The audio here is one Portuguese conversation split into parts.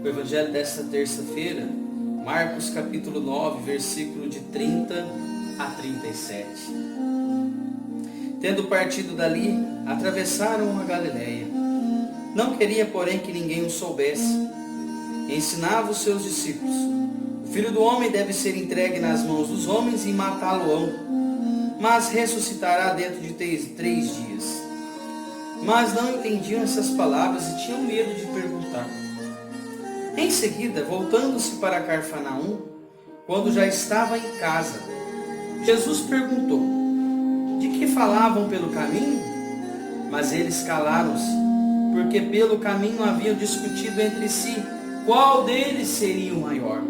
O evangelho desta terça-feira, Marcos capítulo 9, versículo de 30 a 37. Tendo partido dali, atravessaram a Galileia. Não queria, porém, que ninguém o soubesse. Ensinava os seus discípulos: o Filho do Homem deve ser entregue nas mãos dos homens e matá-lo-ão, mas ressuscitará dentro de 3 dias. Mas não entendiam essas palavras e tinham medo de perguntar. Em seguida, voltando-se para Cafarnaum, quando já estava em casa, Jesus perguntou: de que falavam pelo caminho? Mas eles calaram-se, porque pelo caminho haviam discutido entre si qual deles seria o maior.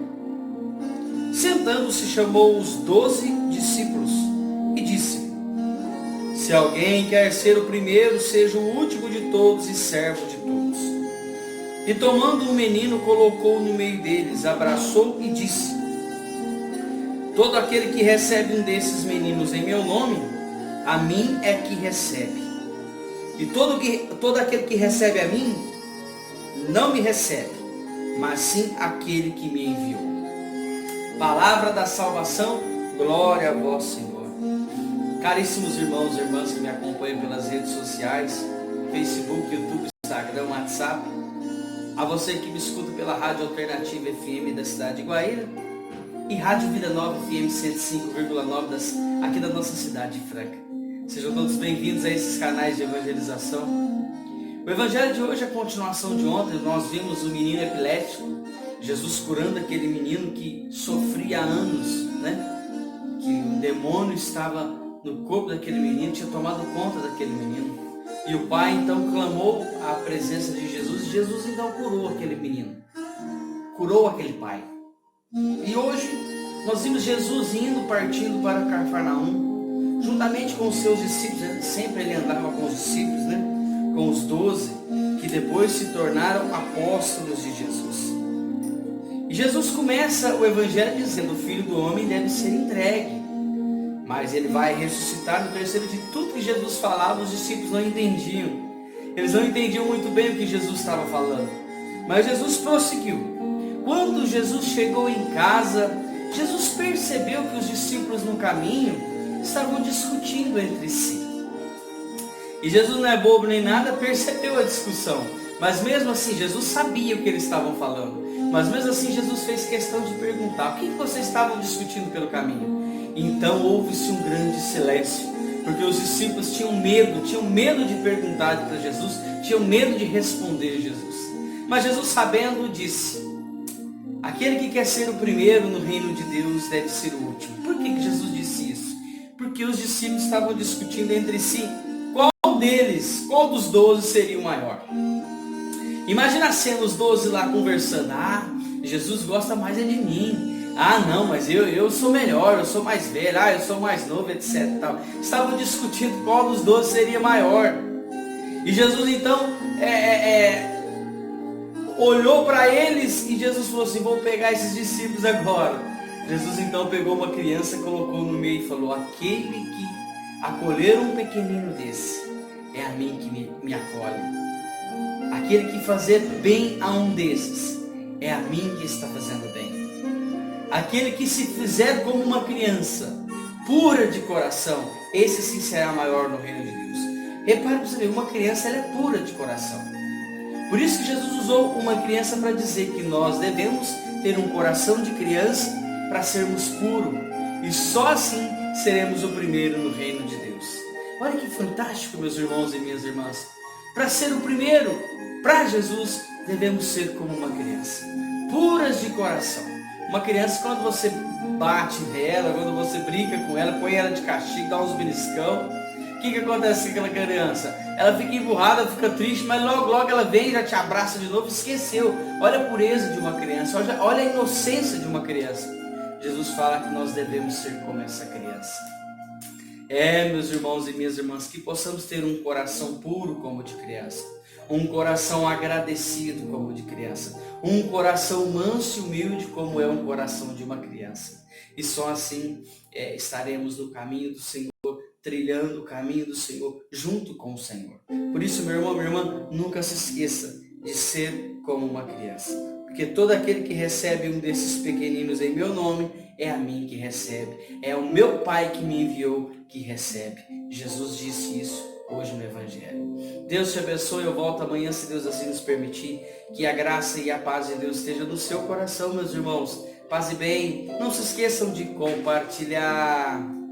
Sentando-se, chamou os 12 discípulos e disse: se alguém quer ser o primeiro, seja o último de todos e servo de todos. E tomando um menino, colocou-o no meio deles, abraçou e disse: todo aquele que recebe um desses meninos em meu nome, a mim é que recebe. E todo aquele que recebe a mim, não me recebe, mas sim aquele que me enviou. Palavra da salvação, glória a vós, Senhor. Caríssimos irmãos e irmãs que me acompanham pelas redes sociais, Facebook, YouTube, Instagram, WhatsApp, a você que me escuta pela Rádio Alternativa FM da cidade de Guaíra e Rádio Vida Nova FM 105,9 aqui da nossa cidade de Franca. Sejam todos bem-vindos a esses canais de evangelização. O evangelho de hoje é a continuação de ontem. Nós vimos o menino epilético, Jesus curando aquele menino que sofria há anos, que o demônio estava no corpo daquele menino, tinha tomado conta daquele menino. E o pai então clamou a presença de Jesus, e Jesus então curou aquele menino, curou aquele pai. E hoje nós vimos Jesus partindo para Cafarnaum, juntamente com os seus discípulos. Sempre ele andava com os discípulos, com os 12, que depois se tornaram apóstolos de Jesus. E Jesus começa o evangelho dizendo: o Filho do Homem deve ser entregue, mas ele vai ressuscitar no terceiro dia. Tudo que Jesus falava, os discípulos não entendiam. Eles não entendiam muito bem o que Jesus estava falando. Mas Jesus prosseguiu. Quando Jesus chegou em casa, Jesus percebeu que os discípulos no caminho estavam discutindo entre si. E Jesus não é bobo nem nada, percebeu a discussão. Mas mesmo assim, Jesus sabia o que eles estavam falando. Mas mesmo assim, Jesus fez questão de perguntar: o que vocês estavam discutindo pelo caminho? Então houve-se um grande silêncio, porque os discípulos tinham medo de perguntar para Jesus, tinham medo de responder Jesus. Mas Jesus, sabendo, disse: aquele que quer ser o primeiro no reino de Deus deve ser o último. Por que Jesus disse isso? Porque os discípulos estavam discutindo entre si qual dos 12 seria o maior. Imagina a cena, os 12 lá conversando: Jesus gosta mais de mim. Não, mas eu sou melhor, eu sou mais velho, eu sou mais novo, etc. Tal. Estavam discutindo qual dos 12 seria maior. E Jesus então olhou para eles e Jesus falou assim: vou pegar esses discípulos agora. Jesus então pegou uma criança, colocou no meio e falou: aquele que acolher um pequenino desse, é a mim que me acolhe. Aquele que fazer bem a um desses, é a mim que está fazendo bem. Aquele que se fizer como uma criança, pura de coração, esse sim será maior no reino de Deus. Repare para você ver, uma criança ela é pura de coração. Por isso que Jesus usou uma criança para dizer que nós devemos ter um coração de criança para sermos puros. E só assim seremos o primeiro no reino de Deus. Olha que fantástico, meus irmãos e minhas irmãs. Para ser o primeiro, para Jesus, devemos ser como uma criança, puras de coração. Uma criança, quando você bate nela, quando você brinca com ela, põe ela de castigo, dá uns beliscão, o que acontece com aquela criança? Ela fica emburrada, fica triste, mas logo ela vem, já te abraça de novo, esqueceu. Olha a pureza de uma criança, olha a inocência de uma criança. Jesus fala que nós devemos ser como essa criança. Meus irmãos e minhas irmãs, que possamos ter um coração puro como o de criança, um coração agradecido como o de criança, um coração manso e humilde como é um coração de uma criança. E só assim estaremos no caminho do Senhor, trilhando o caminho do Senhor junto com o Senhor. Por isso, meu irmão, minha irmã, nunca se esqueça de ser como uma criança. Porque todo aquele que recebe um desses pequeninos em meu nome, é a mim que recebe. É o meu Pai que me enviou que recebe. Jesus disse isso hoje no Evangelho. Deus te abençoe. Eu volto amanhã, se Deus assim nos permitir. Que a graça e a paz de Deus esteja no seu coração, meus irmãos. Paz e bem. Não se esqueçam de compartilhar.